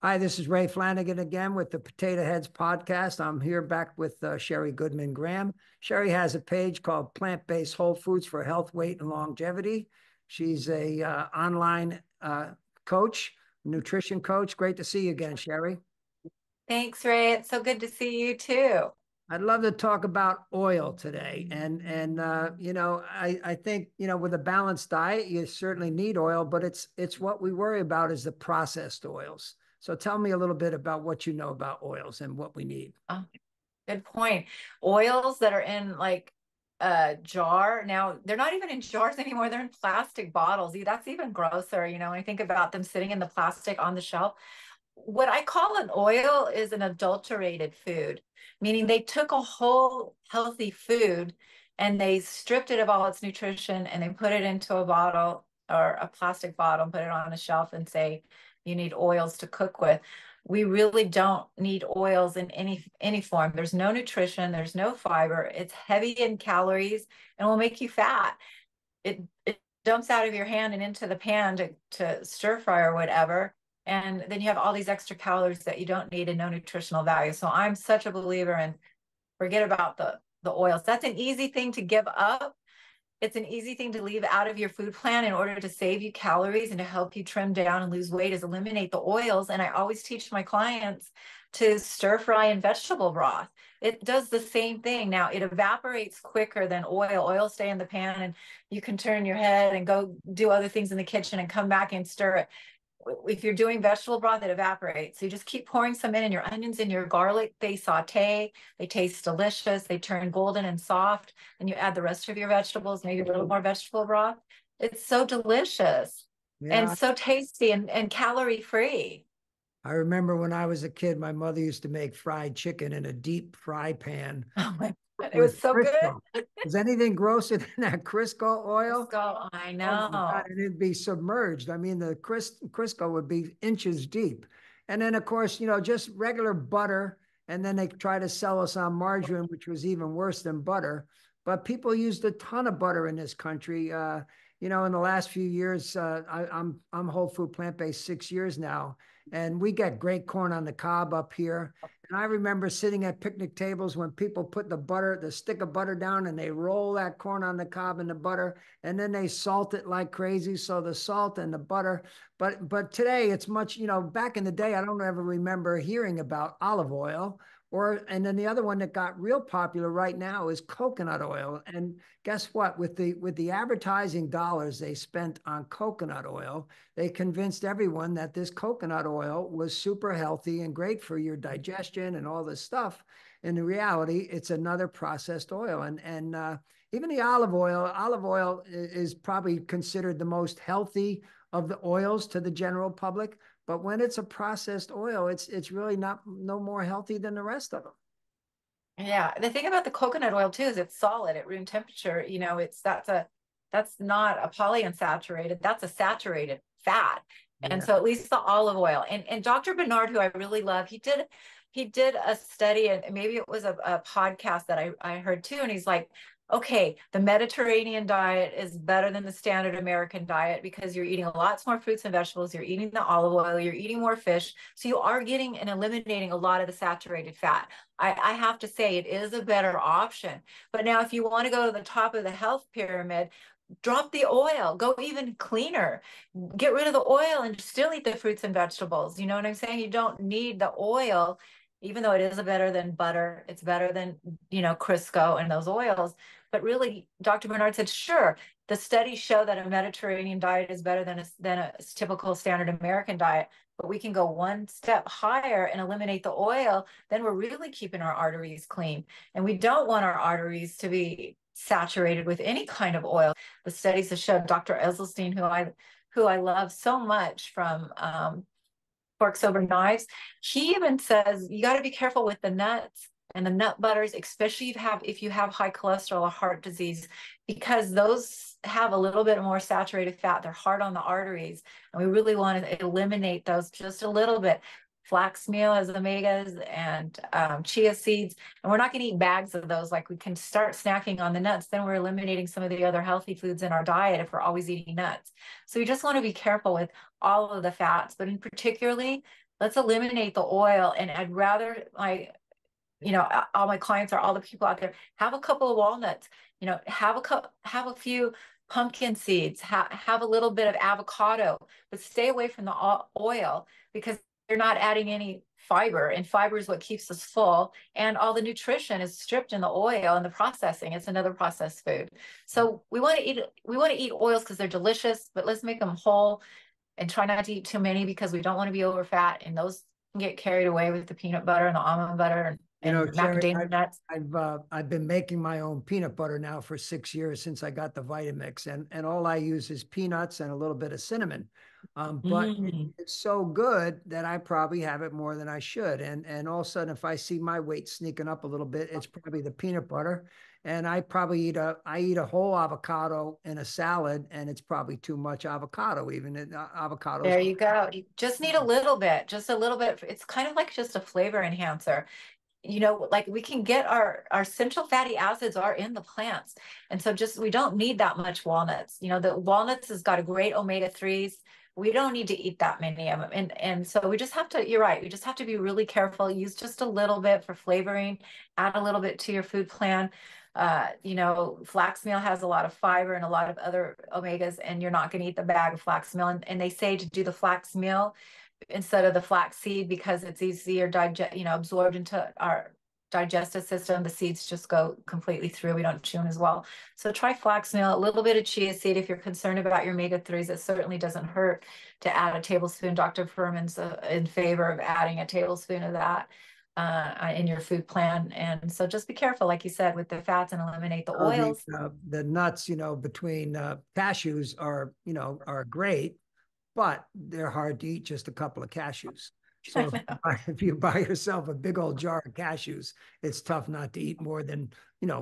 Hi, this is Ray Flanagan again with the Potato Heads podcast. I'm here back with Sheri Goodman Graham. Sheri has a page called Plant-Based Whole Foods for Health, Weight, and Longevity. She's a online coach, nutrition coach. Great to see you again, Sheri. Thanks, Ray. It's so good to see you too. I'd love to talk about oil today, and I think with a balanced diet, you certainly need oil, but it's what we worry about is the processed oils. So tell me a little bit about what you know about oils and what we need. Oh, good point. Oils that are in like a jar. Now, they're not even in jars anymore. They're in plastic bottles. That's even grosser, when I think about them sitting in the plastic on the shelf. What I call an oil is an adulterated food, meaning they took a whole healthy food and they stripped it of all its nutrition and they put it into a bottle or a plastic bottle and put it on a shelf and say, you need oils to cook with. We really don't need oils in any form. There's no nutrition, there's no fiber. It's heavy in calories and will make you fat. It dumps out of your hand and into the pan to stir fry or whatever. And then you have all these extra calories that you don't need and no nutritional value. So I'm such a believer in forget about the oils. That's an easy thing to give up. It's an easy thing to leave out of your food plan in order to save you calories and to help you trim down and lose weight is eliminate the oils. And I always teach my clients to stir fry in vegetable broth. It does the same thing. Now it evaporates quicker than oil. Oil stay in the pan and you can turn your head and go do other things in the kitchen and come back and stir it. If you're doing vegetable broth, it evaporates. So you just keep pouring some in, and your onions and your garlic, they saute, they taste delicious, they turn golden and soft. And you add the rest of your vegetables, maybe a little more vegetable broth. It's so delicious and Yeah, so tasty and calorie free. I remember when I was a kid, my mother used to make fried chicken in a deep fry pan Oh my God, it with was so good. Crisco. Is anything grosser than that Crisco oil? Crisco, I Oh my God, know. and it'd be submerged. I mean, the Crisco would be inches deep. And then, of course, just regular butter. And then they try to sell us on margarine, which was even worse than butter. But people used a ton of butter in this country. In the last few years, I'm whole food plant-based 6 years now, and we get great corn on the cob up here. And I remember sitting at picnic tables when people put the stick of butter down, and they roll that corn on the cob in the butter, and then they salt it like crazy. So the salt and the butter. But today it's much, back in the day, I don't ever remember hearing about olive oil. And then the other one that got real popular right now is coconut oil. And guess what? With the advertising dollars they spent on coconut oil, they convinced everyone that this coconut oil was super healthy and great for your digestion and all this stuff. In reality, it's another processed oil. And even the olive oil is probably considered the most healthy of the oils to the general public. But when it's a processed oil, it's really not no more healthy than the rest of them. Yeah, the thing about the coconut oil too is it's solid at room temperature. That's not a polyunsaturated, that's a saturated fat. And Yeah. so at least the olive oil. And Dr. Bernard, who I really love, he did a study, and maybe it was a podcast that I heard too. And he's like, okay, the Mediterranean diet is better than the standard American diet because you're eating lots more fruits and vegetables, you're eating the olive oil, you're eating more fish. So you are getting and eliminating a lot of the saturated fat. I have to say it is a better option. But now, if you want to go to the top of the health pyramid, drop the oil, go even cleaner, get rid of the oil and still eat the fruits and vegetables. You know what I'm saying? You don't need the oil, even though it is better than butter. It's better than, Crisco and those oils. But really, Dr. Bernard said, sure, the studies show that a Mediterranean diet is better than a typical standard American diet. But we can go one step higher and eliminate the oil, then we're really keeping our arteries clean. And we don't want our arteries to be saturated with any kind of oil. The studies have shown Dr. Esselstyn, who I love so much from Forks Over Knives, he even says you got to be careful with the nuts and the nut butters, especially if you have high cholesterol or heart disease, because those have a little bit more saturated fat. They're hard on the arteries, and we really want to eliminate those just a little bit. Flax meal has omegas and chia seeds, and we're not going to eat bags of those. Like we can start snacking on the nuts, then we're eliminating some of the other healthy foods in our diet if we're always eating nuts. So we just want to be careful with all of the fats, but in particularly let's eliminate the oil. And I'd rather all my clients, or all the people out there, have a couple of walnuts, have a few pumpkin seeds, have a little bit of avocado, but stay away from the oil, because you're not adding any fiber, and fiber is what keeps us full. And all the nutrition is stripped in the oil and the processing. It's another processed food. So we want to eat oils because they're delicious, but let's make them whole, and try not to eat too many, because we don't want to be over fat. And those can get carried away with the peanut butter and the almond butter and Sheri, macadamia nuts. I've been making my own peanut butter now for 6 years since I got the Vitamix, and all I use is peanuts and a little bit of cinnamon. But Mm. it's so good that I probably have it more than I should. And all of a sudden, if I see my weight sneaking up a little bit, it's probably the peanut butter. And I eat a whole avocado in a salad, and it's probably too much avocado. Even avocados. There you go. You just need a little bit, just a little bit. It's kind of like just a flavor enhancer. Like we can get our essential fatty acids are in the plants. And so just, we don't need that much walnuts. The walnuts has got a great omega-3s. We don't need to eat that many of them. And so we just have to, you're right, we just have to be really careful. Use just a little bit for flavoring, add a little bit to your food plan. Flax meal has a lot of fiber and a lot of other omegas, and you're not going to eat the bag of flax meal. And they say to do the flax meal instead of the flax seed, because it's easier absorbed into our digestive system. The seeds just go completely through. We don't chew them as well. So try flax meal, a little bit of chia seed. If you're concerned about your omega-3s, it certainly doesn't hurt to add a tablespoon. Dr. Furman's in favor of adding a tablespoon of that in your food plan. And so just be careful, like you said, with the fats, and eliminate the oils. The nuts, between cashews are great, but they're hard to eat, just a couple of cashews. So if you buy yourself a big old jar of cashews, it's tough not to eat more than,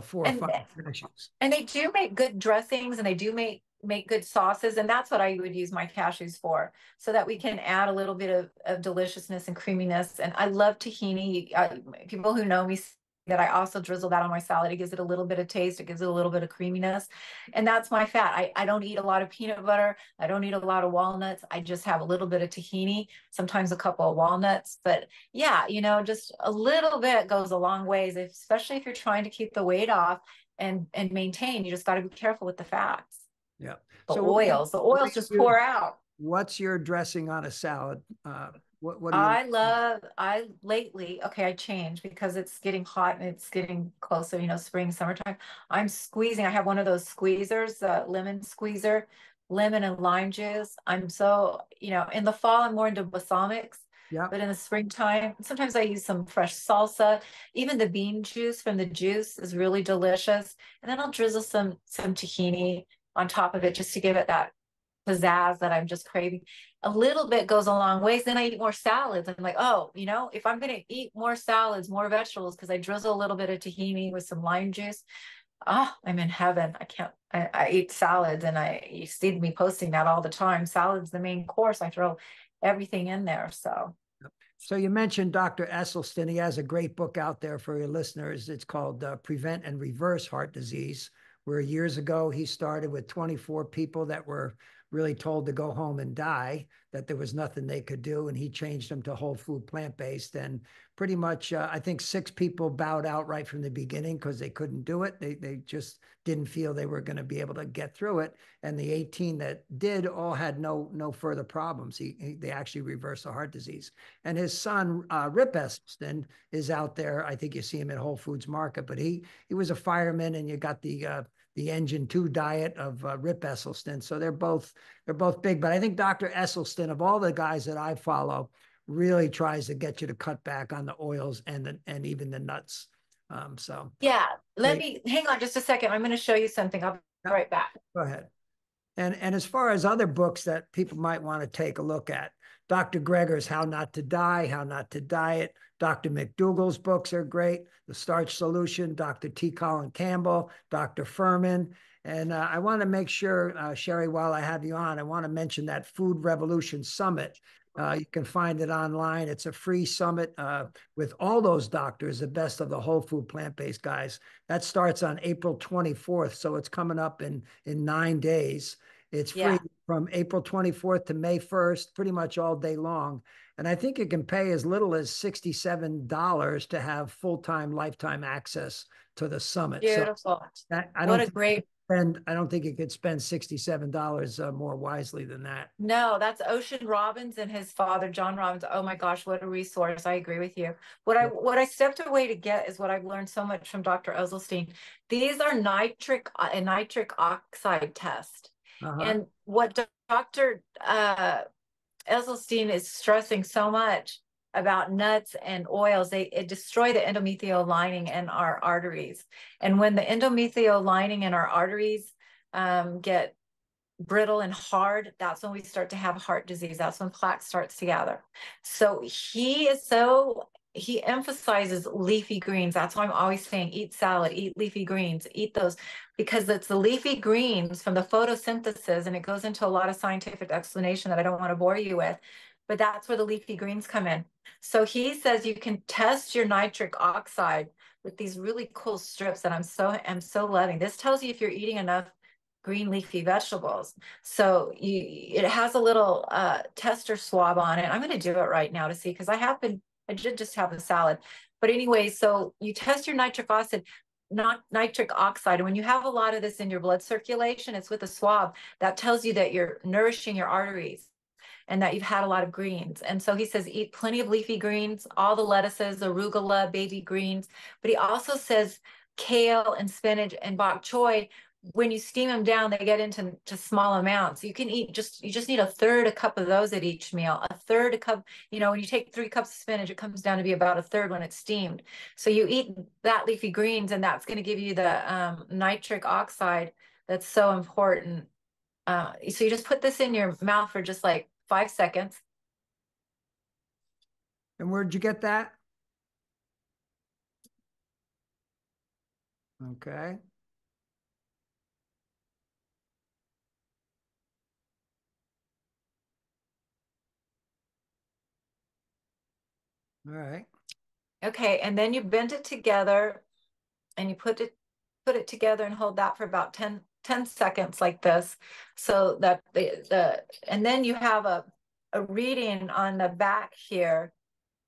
four or and five cashews. And they do make good dressings, and they do make good sauces. And that's what I would use my cashews for, so that we can add a little bit of deliciousness and creaminess. And I love tahini. People who know me say that I also drizzle that on my salad. It gives it a little bit of taste. It gives it a little bit of creaminess. And that's my fat. I don't eat a lot of peanut butter. I don't eat a lot of walnuts. I just have a little bit of tahini, sometimes a couple of walnuts. But yeah, just a little bit goes a long ways, especially if you're trying to keep the weight off and maintain. You just got to be careful with the fats, Yeah. the So oils. The what do oils just you pour use? out. What's your dressing on a salad? What do you? I lately, okay, I changed because it's getting hot and it's getting closer, spring, summertime. I have one of those squeezers, lemon squeezer, lemon and lime juice. I'm so, in the fall, I'm more into balsamics, Yeah. but in the springtime, sometimes I use some fresh salsa. Even the bean juice from the juice is really delicious. And then I'll drizzle some tahini on top of it, just to give it that pizzazz that I'm just craving. A little bit goes a long ways. Then I eat more salads. I'm like, oh, if I'm going to eat more salads, more vegetables, because I drizzle a little bit of tahini with some lime juice, I'm in heaven. I eat salads, and you see me posting that all the time. Salad's the main course. I throw everything in there. So you mentioned Dr. Esselstyn. He has a great book out there for your listeners. It's called Prevent and Reverse Heart Disease, where years ago he started with 24 people that were really told to go home and die, that there was nothing they could do. And he changed them to whole food, plant-based. And pretty much, I think 6 people bowed out right from the beginning because they couldn't do it. They just didn't feel they were going to be able to get through it. And the 18 that did all had no further problems. They actually reversed the heart disease. And his son, Rip Esselstyn, is out there. I think you see him at Whole Foods Market, but he was a fireman, and you got the Engine 2 diet of Rip Esselstyn. So they're both big. But I think Dr. Esselstyn, of all the guys that I follow, really tries to get you to cut back on the oils and even the nuts. So Yeah, let they, me hang on just a second. I'm going to show you something. I'll be yeah, right back. go ahead. And as far as other books that people might want to take a look at, Dr. Greger's How Not to Die, How Not to Diet. Dr. McDougall's books are great. The Starch Solution, Dr. T. Colin Campbell, Dr. Furman. And I want to make sure, Sheri, while I have you on, I want to mention that Food Revolution Summit. You can find it online. It's a free summit with all those doctors, the best of the whole food plant-based guys. That starts on April 24th. So it's coming up in 9 days. It's free Yeah. from April 24th to May 1st, pretty much all day long. And I think you can pay as little as $67 to have full-time lifetime access to the summit. So Beautiful. that, I What don't a think great, I don't think you could spend $67 more wisely than that. no, that's Ocean Robbins and his father, John Robbins. Oh my gosh, what a resource. I agree with you. What I stepped away to get is what I've learned so much from Dr. Ozelstein. These are nitric oxide test. Uh-huh. And what Dr. Esselstyn is stressing so much about nuts and oils, it destroy the endometrial lining in our arteries. And when the endometrial lining in our arteries get brittle and hard, that's when we start to have heart disease. That's when plaque starts to gather. So he emphasizes leafy greens. That's why I'm always saying eat salad, eat leafy greens, eat those, because it's the leafy greens from the photosynthesis, and it goes into a lot of scientific explanation that I don't want to bore you with, but that's where the leafy greens come in. So he says you can test your nitric oxide with these really cool strips that I'm so loving. This tells you if you're eating enough green leafy vegetables. So it has a little tester swab on it. I'm going to do it right now to see, because I did just have a salad. But anyway, so you test your nitric oxide, not nitric oxide. And when you have a lot of this in your blood circulation, it's with a swab that tells you that you're nourishing your arteries and that you've had a lot of greens. And so he says, eat plenty of leafy greens, all the lettuces, arugula, baby greens. But he also says kale and spinach and bok choy, when you steam them down, they get into small amounts. You just need a third a cup of those at each meal, a third a cup. When you take 3 cups of spinach, it comes down to be about a third when it's steamed. So you eat that leafy greens, and that's going to give you the nitric oxide that's so important. So you just put this in your mouth for just like 5 seconds. And where'd you get that? Okay. All right. Okay, and then you bend it together and you put it together and hold that for about 10 seconds like this, so that and then you have a reading on the back here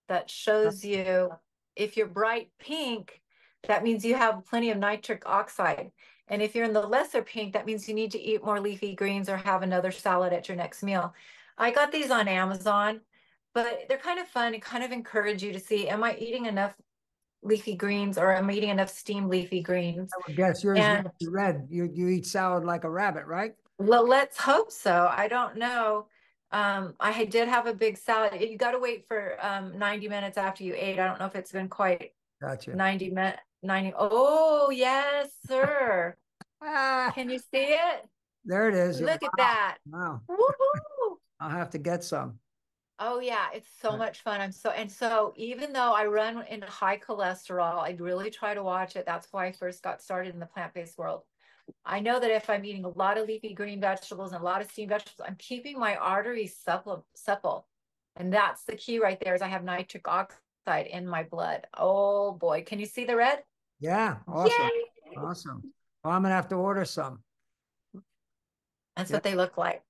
that shows you if you're bright pink, that means you have plenty of nitric oxide. And if you're in the lesser pink, that means you need to eat more leafy greens or have another salad at your next meal. I got these on Amazon, but they're kind of fun and kind of encourage you to see, am I eating enough leafy greens, or am I eating enough steamed leafy greens? I would guess yours And must be red. You eat salad like a rabbit, right? well, let's hope so. I don't know. I did have a big salad. You got to wait for 90 minutes after you ate. I don't know if it's been quite Gotcha. 90 minutes. 90. Oh, yes, sir. Ah, Can you see it? there it is. Look at Wow. that. Wow. Woohoo! I'll have to get some. Oh yeah, it's so Right. much fun. So even though I run into high cholesterol, I really try to watch it. That's why I first got started in the plant-based world. I know that if I'm eating a lot of leafy green vegetables and a lot of steamed vegetables, I'm keeping my arteries supple. And that's the key right there, is I have nitric oxide in my blood. Oh boy, can you see the red? Yeah. Awesome. Yay! Awesome. Well, I'm gonna have to order some. That's Yeah. what they look like.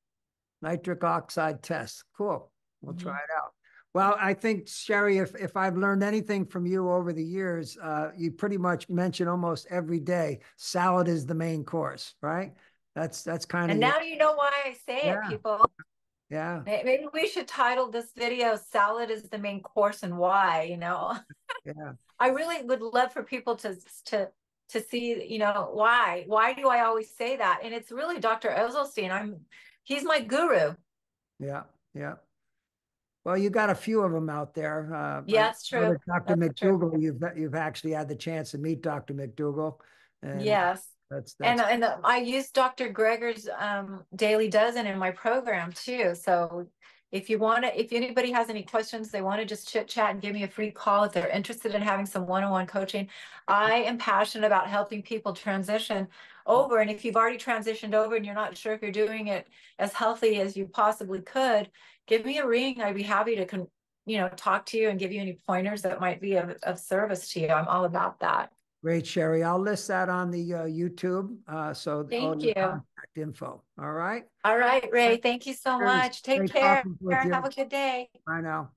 Nitric oxide test. Cool. We'll try Mhm. it out. Well, I think, Sheri, if I've learned anything from you over the years, you pretty much mention almost every day salad is the main course, right? That's kind of And your, now you know why I say it, yeah, people. yeah, Maybe we should title this video "Salad is the Main Course and Why," yeah, I really would love for people to see, why. Why do I always say that? And it's really Dr. Ozelstein. He's my guru. yeah, yeah. Well, you got a few of them out there. I Yeah, it's know true. that Dr. That's true. McDougall, you've actually had the chance to meet Dr. McDougall, and Yes. And that's and I use Dr. Greger's Daily Dozen in my program too. So if anybody has any questions, they want to just chit chat and give me a free call if they're interested in having some one-on-one coaching. I am passionate about helping people transition over. And if you've already transitioned over and you're not sure if you're doing it as healthy as you possibly could, give me a ring. I'd be happy to talk to you and give you any pointers that might be of service to you. I'm all about that. Great, Sheri. I'll list that on the YouTube. So all Thank your you. contact info. All right. All right, Ray. Thank you so Cheers. much. Take Great care. talking with Have you. a good day. Bye now.